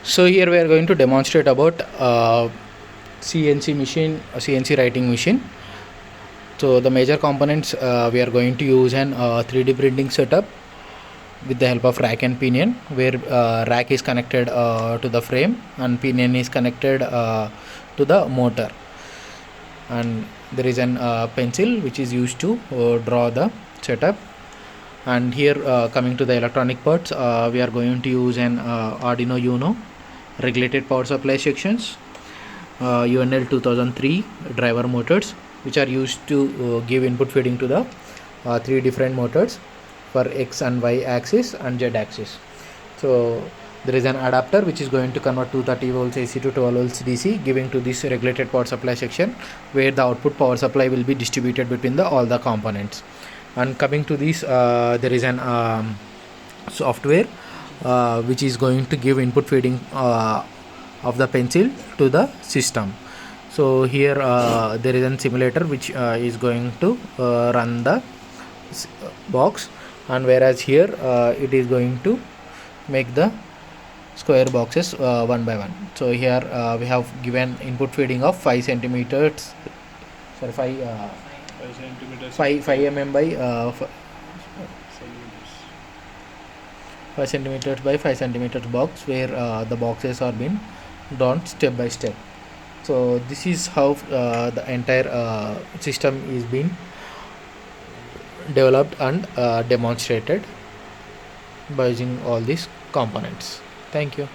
So here we are going to demonstrate about CNC machine, CNC writing machine. So the major components we are going to use an 3D printing setup with the help of rack and pinion, where rack is connected to the frame and pinion is connected to the motor, and there is an pencil which is used to draw the setup. And here coming to the electronic parts, we are going to use an Arduino Uno, regulated power supply sections, UNL 2003 driver motors, which are used to give input feeding to the three different motors for X and Y axis and Z axis. So there is an adapter which is going to convert 230 volts AC to 12 volts DC, giving to this regulated power supply section, where the output power supply will be distributed between all the components. And coming to this, there is an software which is going to give input feeding of the pencil to the system. So here there is a simulator which is going to run the box, and whereas here it is going to make the square boxes one by one. So here we have given input feeding of 5 centimeters, sorry 5 mm by 5 centimeters by 5 centimeters box, where the boxes are being drawn step by step. So this is how the entire system is being developed and demonstrated by using all these components. Thank you.